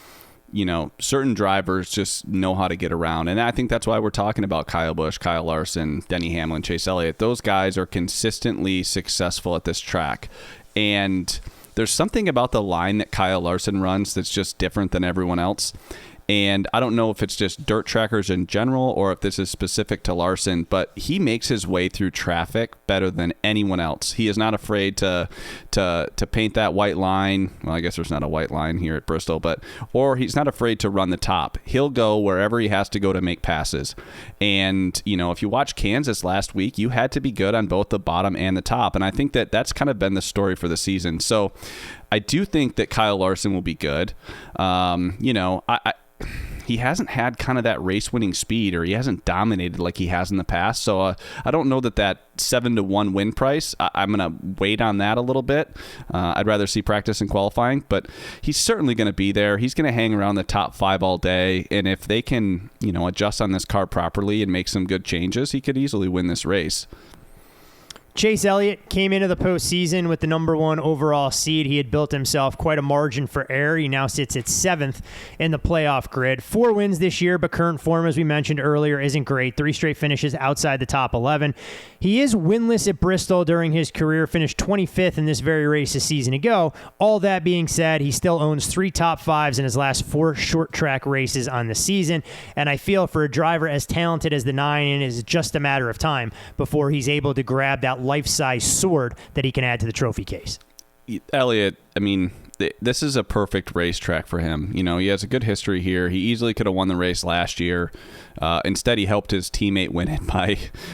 certain drivers just know how to get around. And I think that's why we're talking about Kyle Busch, Kyle Larson, Denny Hamlin, Chase Elliott. Those guys are consistently successful at this track. And there's something about the line that Kyle Larson runs that's just different than everyone else. And I don't know if it's just dirt trackers in general or if this is specific to Larson, but he makes his way through traffic better than anyone else. He is not afraid to paint that white line. Well, I guess there's not a white line here at Bristol, or he's not afraid to run the top. He'll go wherever he has to go to make passes. And, if you watch Kansas last week, you had to be good on both the bottom and the top. And I think that that's kind of been the story for the season. So I do think that Kyle Larson will be good. He hasn't had kind of that race-winning speed, or he hasn't dominated like he has in the past. So I don't know that 7-1 win price, I'm going to wait on that a little bit. I'd rather see practice and qualifying, but he's certainly going to be there. He's going to hang around the top 5 all day. And if they can, adjust on this car properly and make some good changes, he could easily win this race.
Chase Elliott came into the postseason with the number 1 overall seed. He had built himself quite a margin for error. He now sits at 7th in the playoff grid. 4 wins this year, but current form, as we mentioned earlier, isn't great. 3 straight finishes outside the top 11. He is winless at Bristol during his career, finished 25th in this very race a season ago. All that being said, he still owns 3 top 5s in his last 4 short track races on the season. And I feel for a driver as talented as the 9, it is just a matter of time before he's able to grab that life-size sword that he can add to the trophy case.
Elliott, this is a perfect racetrack for him. He has a good history here. He easily could have won the race last year. Instead, he helped his teammate win it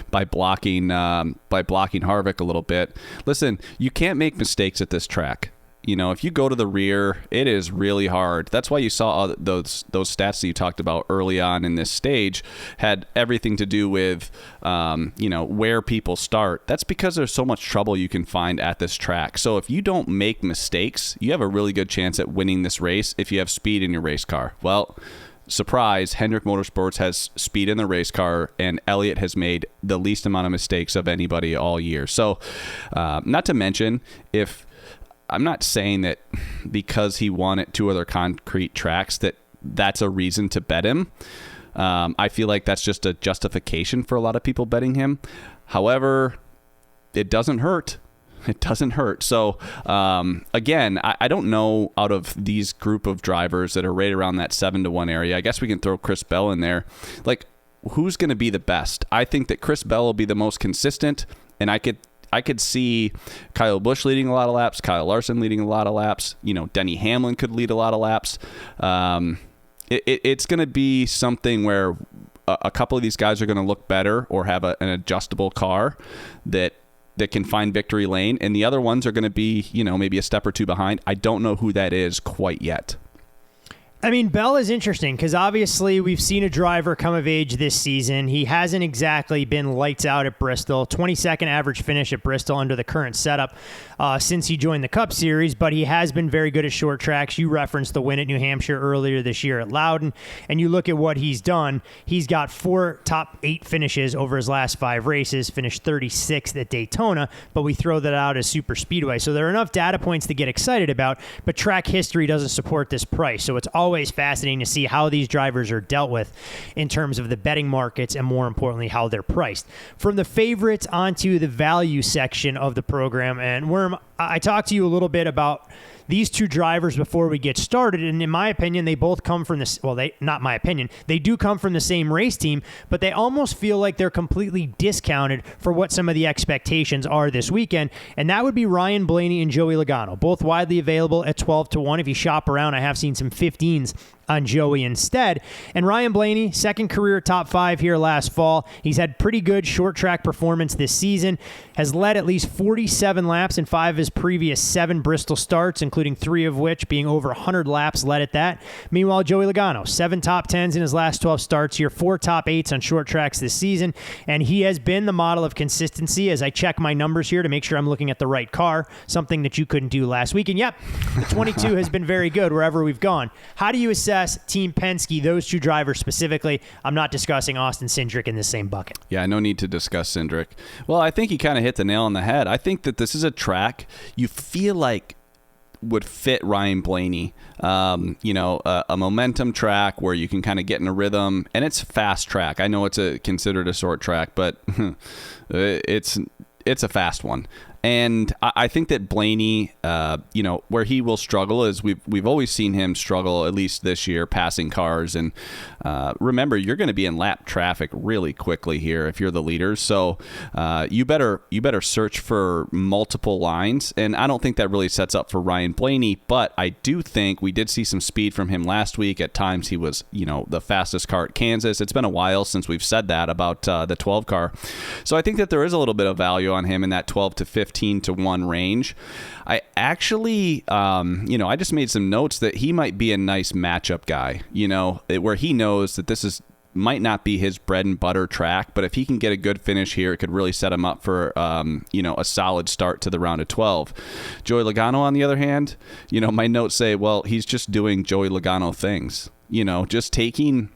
by blocking Harvick a little bit. Listen, you can't make mistakes at this track. If you go to the rear, it is really hard. That's why you saw those stats that you talked about early on in this stage had everything to do with, where people start. That's because there's so much trouble you can find at this track. So if you don't make mistakes, you have a really good chance at winning this race if you have speed in your race car. Well, surprise, Hendrick Motorsports has speed in the race car, and Elliott has made the least amount of mistakes of anybody all year. So, not to mention, if I'm not saying that because he won at 2 other concrete tracks that's a reason to bet him. I feel like that's just a justification for a lot of people betting him. However, it doesn't hurt. It doesn't hurt. So, again, I don't know out of these group of drivers that are right around that 7-1 area. I guess we can throw Chris Bell in there. Like, who's going to be the best? I think that Chris Bell will be the most consistent, and I could see Kyle Busch leading a lot of laps, Kyle Larson leading a lot of laps. Denny Hamlin could lead a lot of laps. It's going to be something where a couple of these guys are going to look better or have an adjustable car that can find victory lane, and the other ones are going to be, maybe a step or two behind. I don't know who that is quite yet.
I mean, Bell is interesting because obviously we've seen a driver come of age this season. He hasn't exactly been lights out at Bristol. 22nd average finish at Bristol under the current setup since he joined the Cup Series, but he has been very good at short tracks. You referenced the win at New Hampshire earlier this year at Loudon, and you look at what he's done. He's got 4 top 8 finishes over his last 5 races, finished 36th at Daytona, but we throw that out as super speedway. So there are enough data points to get excited about, but track history doesn't support this price. So it's always fascinating to see how these drivers are dealt with in terms of the betting markets and, more importantly, how they're priced. From the favorites onto the value section of the program, and Worm, I talked to you a little bit about these 2 drivers before we get started, and in my opinion, they both come from this. Well, not my opinion. They do come from the same race team, but they almost feel like they're completely discounted for what some of the expectations are this weekend, and that would be Ryan Blaney and Joey Logano, both widely available at 12-1. If you shop around, I have seen some 15s on Joey instead. And Ryan Blaney, second career top 5 here last fall. He's had pretty good short track performance this season, has led at least 47 laps in 5 of his previous 7 Bristol starts, including 3 of which being over 100 laps led at that. Meanwhile, Joey Logano, 7 top 10s in his last 12 starts here, 4 top 8s on short tracks this season, and he has been the model of consistency as I check my numbers here to make sure I'm looking at the right car, something that you couldn't do last week. And yep, the 22 has been very good wherever we've gone. How do you assess Team Penske, those 2 drivers specifically? I'm not discussing Austin Cindric in the same bucket.
Yeah, no need to discuss Cindric. Well, I think you kind of hit the nail on the head. I think that this is a track you feel like would fit Ryan Blaney. A momentum track where you can kind of get in a rhythm, and it's a fast track. I know it's considered a short track, but it's a fast one. And I think that Blaney, where he will struggle is we've always seen him struggle, at least this year, passing cars. And remember, you're going to be in lap traffic really quickly here if you're the leader. So you better search for multiple lines. And I don't think that really sets up for Ryan Blaney, but I do think we did see some speed from him last week. At times he was, the fastest car at Kansas. It's been a while since we've said that about the 12 car. So I think that there is a little bit of value on him in that 12 to 15-1 range. I actually, I just made some notes that he might be a nice matchup guy, where he knows that this might not be his bread and butter track, but if he can get a good finish here, it could really set him up for, a solid start to the round of 12. Joey Logano, on the other hand, my notes say, well, he's just doing Joey Logano things, just taking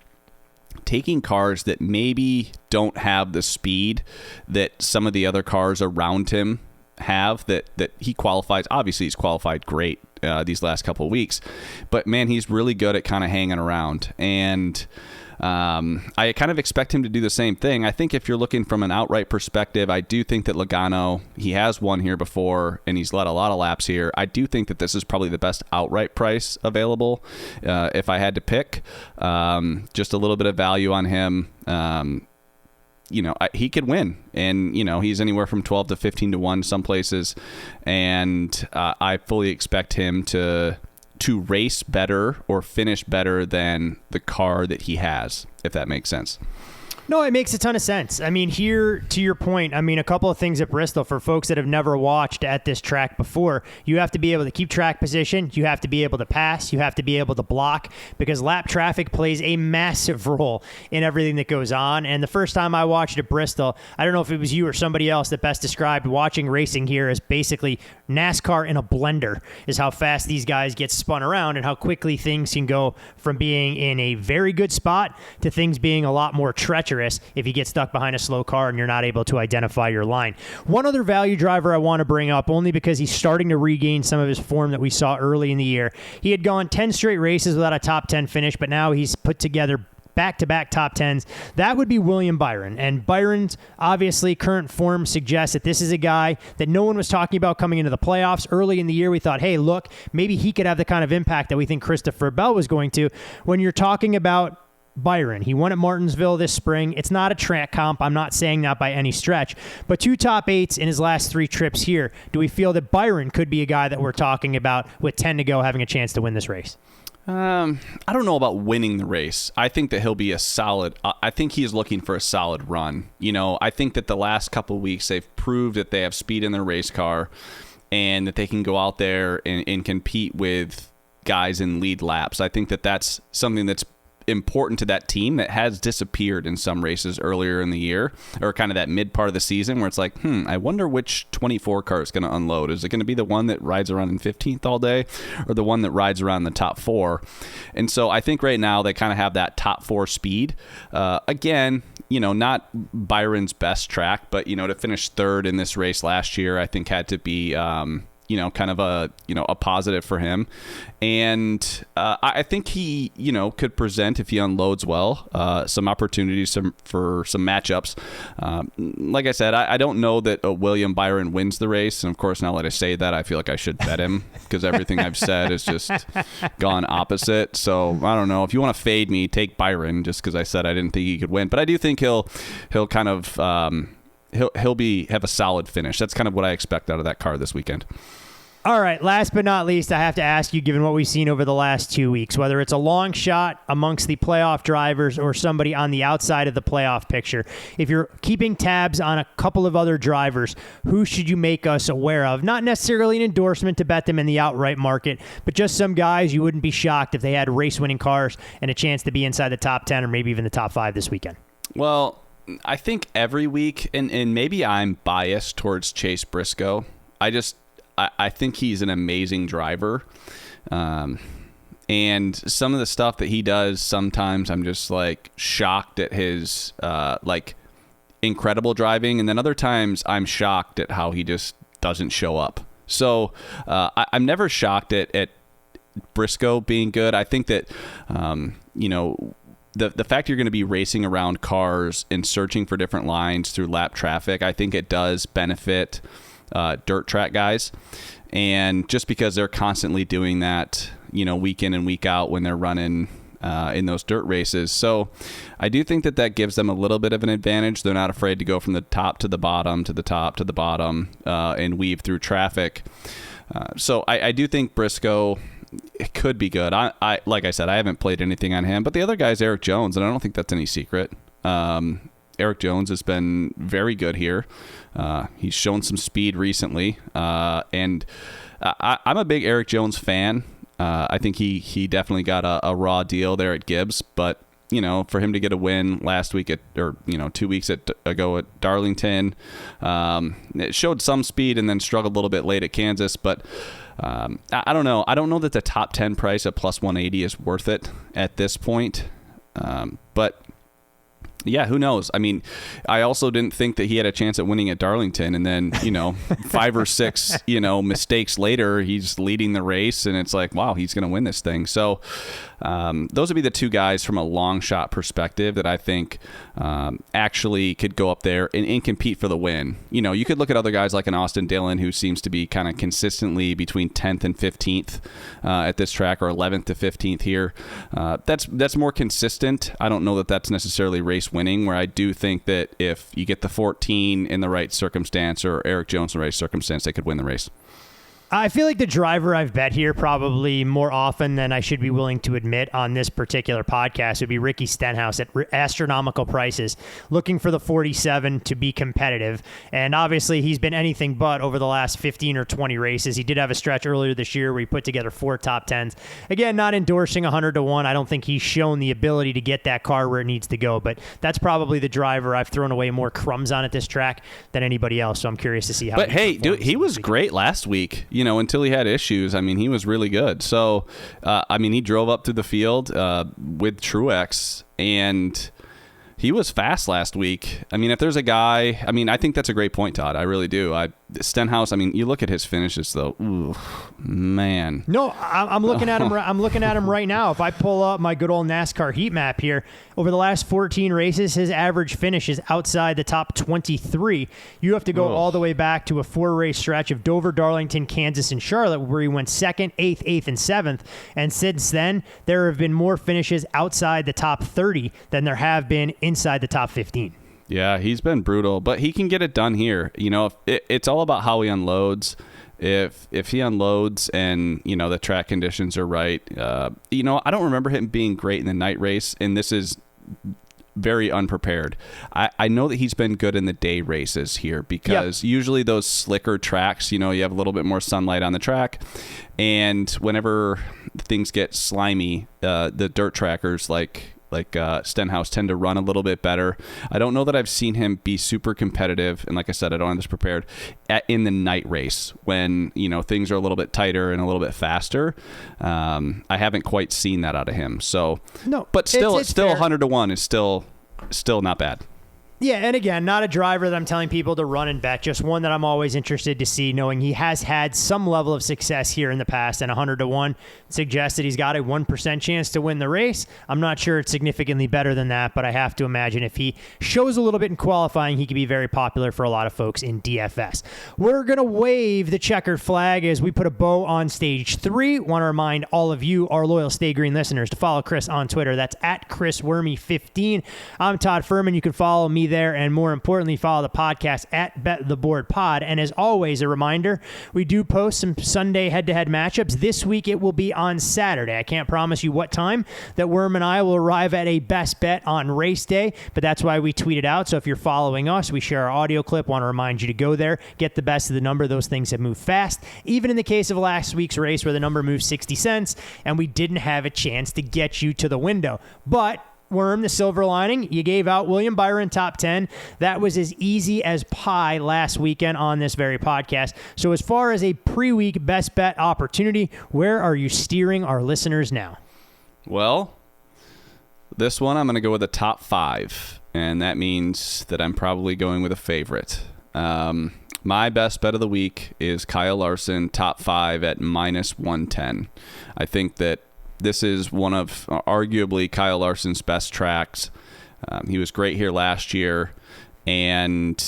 cars that maybe don't have the speed that some of the other cars around him have, that he qualifies. Obviously, he's qualified great these last couple of weeks, but man, he's really good at kind of hanging around. And I kind of expect him to do the same thing. I think if you're looking from an outright perspective, I do think that Logano, he has won here before and he's led a lot of laps here. I do think that this is probably the best outright price available. If I had to pick, just a little bit of value on him. He could win, and he's anywhere from 12 to 15-1 some places, and I fully expect him to race better or finish better than the car that he has, if that makes sense.
No, it makes a ton of sense. I mean, here, to your point, I mean, a couple of things at Bristol for folks that have never watched at this track before. You have to be able to keep track position. You have to be able to pass. You have to be able to block, because lap traffic plays a massive role in everything that goes on. And the first time I watched at Bristol, I don't know if it was you or somebody else that best described watching racing here as basically NASCAR in a blender, is how fast these guys get spun around and how quickly things can go from being in a very good spot to things being a lot more treacherous if you get stuck behind a slow car and you're not able to identify your line. One other value driver I want to bring up, only because he's starting to regain some of his form that we saw early in the year. He had gone 10 straight races without a top 10 finish, but now he's put together back-to-back top 10s. That would be William Byron. And Byron's obviously current form suggests that this is a guy that no one was talking about coming into the playoffs. Early in the year, we thought, hey, look, maybe he could have the kind of impact that we think Christopher Bell was going to. When you're talking about Byron, he won at Martinsville this spring. It's not a track comp. I'm not saying that by any stretch, but 2 top 8s in his last 3 trips here. Do we feel that Byron could be a guy that we're talking about with 10 to go having a chance to win this race?
I don't know about winning the race. I think that he'll be a solid. I think he is looking for a solid run. You know, I think that the last couple of weeks they've proved that they have speed in their race car and that they can go out there and compete with guys in lead laps. I think that that's something that's important to that team that has disappeared in some races earlier in the year, or kind of that mid part of the season where it's like, I wonder which 24 car is going to unload. Is it going to be the one that rides around in 15th all day, or the one that rides around the top 4? And so I think right now they kind of have that top 4 speed. Again, you know, not Byron's best track, but, you know, to finish 3rd in this race last year, I think had to be, you know, kind of a positive for him. And I think he, you know, could present, if he unloads well, some opportunities for some matchups. Like I said, I don't know that William Byron wins the race. And of course, now that I say that, I feel like I should bet him, because everything I've said has just gone opposite. So I don't know. If you want to fade me, take Byron, just because I said I didn't think he could win. But I do think he'll kind of he'll have a solid finish. That's kind of what I expect out of that car this weekend.
All right, last but not least, I have to ask you, given what we've seen over the last 2 weeks, whether it's a long shot amongst the playoff drivers or somebody on the outside of the playoff picture, if you're keeping tabs on a couple of other drivers, who should you make us aware of? Not necessarily an endorsement to bet them in the outright market, but just some guys you wouldn't be shocked if they had race-winning cars and a chance to be inside the top 10 or maybe even the top 5 this weekend. Well,
I think every week, and maybe I'm biased towards Chase Briscoe. I think he's an amazing driver. And some of the stuff that he does, sometimes I'm just like shocked at his like incredible driving. And then other times I'm shocked at how he just doesn't show up. So I'm never shocked at Briscoe being good. I think that, you know, the fact you're going to be racing around cars and searching for different lines through lap traffic, I think it does benefit dirt track guys. And just because they're constantly doing that, you know, week in and week out when they're running in those dirt races. So I do think that gives them a little bit of an advantage. They're not afraid to go from the top to the bottom to the top to the bottom and weave through traffic. So I do think Briscoe, it could be good. I like I said, I haven't played anything on him, but the other guy's Eric Jones, and I don't think that's any secret. Eric Jones has been very good here. He's shown some speed recently, and I'm a big Eric Jones fan. I think he definitely got a raw deal there at Gibbs, but you know, for him to get a win last week 2 weeks ago at Darlington, it showed some speed and then struggled a little bit late at Kansas, but I don't know. I don't know that the top 10 price at plus 180 is worth it at this point. But yeah, who knows? I mean, I also didn't think that he had a chance at winning at Darlington, and then, you know, 5 or 6, you know, mistakes later, he's leading the race, and it's like, wow, he's going to win this thing. So those would be the two guys from a long shot perspective that I think actually could go up there and compete for the win. You know, you could look at other guys like an Austin Dillon, who seems to be kind of consistently between 10th and 15th at this track, or 11th to 15th here. That's more consistent. I don't know that that's necessarily race winning, where I do think that if you get the 14 in the right circumstance, or Eric Jones in the right circumstance, they could win the race.
I feel like the driver I've bet here probably more often than I should be willing to admit on this particular podcast would be Ricky Stenhouse at astronomical prices, looking for the 47 to be competitive. And obviously he's been anything but over the last 15 or 20 races. He did have a stretch earlier this year where he put together 4 top 10s. Again, not endorsing 100-1. I don't think he's shown the ability to get that car where it needs to go, but that's probably the driver I've thrown away more crumbs on at this track than anybody else. So I'm curious to see how.
But hey, dude, he was great last week. Until he had issues, I mean, he was really good. So, he drove up to the field with Truex, and he was fast last week. I mean, if there's a guy, I think that's a great point, Todd. I really do. Stenhouse, you look at his finishes, though. Ooh, man.
No, I'm looking at him. I'm looking at him right now. If I pull up my good old NASCAR heat map here, over the last 14 races, his average finish is outside the top 23. You have to go all the way back to a 4-race stretch of Dover, Darlington, Kansas, and Charlotte, where he went 2nd, 8th, and 7th. And since then, there have been more finishes outside the top 30 than there have been inside the top 15.
Yeah, he's been brutal, but he can get it done here. It's all about how he unloads. If he unloads and the track conditions are right, I don't remember him being great in the night race, and this is very unprepared. I know that he's been good in the day races here because usually those slicker tracks, you have a little bit more sunlight on the track, and whenever things get slimy, the dirt trackers like Stenhouse tend to run a little bit better. I don't know that I've seen him be super competitive, and like I said, I don't have this prepared, in the night race when things are a little bit tighter and a little bit faster. I haven't quite seen that out of him. So no, but still 100-1 is still not bad.
Yeah, and again, not a driver that I'm telling people to run and bet, just one that I'm always interested to see, knowing he has had some level of success here in the past, and 100-1 suggests that he's got a 1% chance to win the race. I'm not sure it's significantly better than that, but I have to imagine if he shows a little bit in qualifying, he could be very popular for a lot of folks in DFS. We're going to wave the checkered flag as we put a bow on stage 3. Want to remind all of you, our loyal Stay Green listeners, to follow Chris on Twitter. That's at ChrisWormy15. I'm Todd Furman. You can follow me there, and more importantly, follow the podcast at Bet the Board Pod. And as always, a reminder, we do post some Sunday head-to-head matchups. This week it will be on Saturday. I can't promise you what time that Worm and I will arrive at a best bet on race day, but that's why we tweet it out. So if you're following us, we share our audio clip. Want to remind you to go there, get the best of the number. Those things have moved fast, even in the case of last week's race where the number moved 60 cents and we didn't have a chance to get you to the window. But Worm, the silver lining, you gave out William Byron top 10. That was as easy as pie last weekend on this very podcast. So as far as a pre-week best bet opportunity, where are you steering our listeners now?
Well, this one I'm going to go with a top 5, and that means that I'm probably going with a favorite. My best bet of the week is Kyle Larson top 5 at -110. I think that this is one of arguably Kyle Larson's best tracks. He was great here last year, and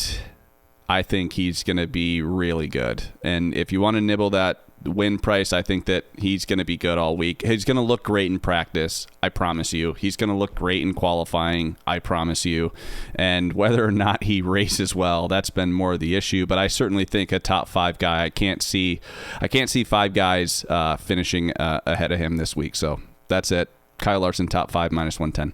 I think he's going to be really good. And if you want to nibble that win price, I think that he's going to be good all week. He's going to look great in practice, I promise you. He's going to look great in qualifying, I promise you. And whether or not he races well, that's been more the issue. But I certainly think a top 5 guy. I can't see 5 guys finishing ahead of him this week. So that's it. Kyle Larson top 5 -110.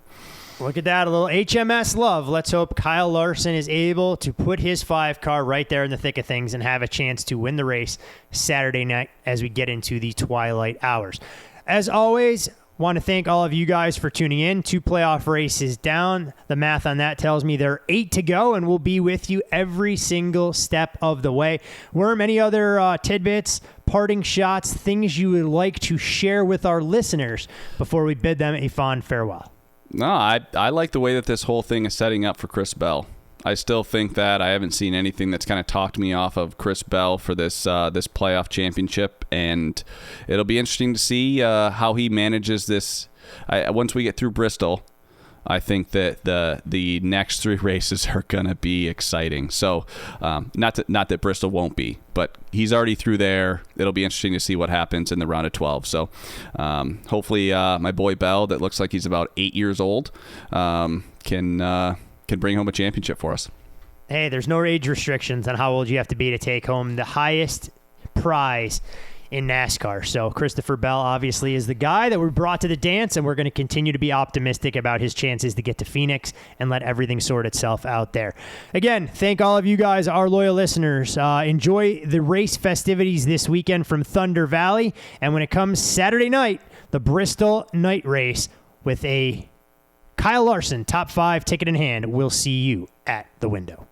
Look at that, a little HMS love. Let's hope Kyle Larson is able to put his 5 car right there in the thick of things and have a chance to win the race Saturday night as we get into the twilight hours. As always, want to thank all of you guys for tuning in. 2 playoff races down. The math on that tells me there are 8 to go, and we'll be with you every single step of the way. Worm, any other tidbits, parting shots, things you would like to share with our listeners before we bid them a fond farewell?
No, I like the way that this whole thing is setting up for Chris Bell. I still think that I haven't seen anything that's kind of talked me off of Chris Bell for this playoff championship, and it'll be interesting to see how he manages this. Once we get through Bristol, I think that the next 3 races are going to be exciting. So not that Bristol won't be, but he's already through there. It'll be interesting to see what happens in the round of 12. So hopefully my boy Bell, that looks like he's about 8 years old, can bring home a championship for us.
Hey, there's no age restrictions on how old you have to be to take home the highest prize in NASCAR. So Christopher Bell obviously is the guy that we brought to the dance, and we're going to continue to be optimistic about his chances to get to Phoenix and let everything sort itself out there. Again, thank all of you guys, our loyal listeners. Enjoy the race festivities this weekend from Thunder Valley. And when it comes Saturday night, the Bristol night race with a Kyle Larson top 5 ticket in hand, we'll see you at the window.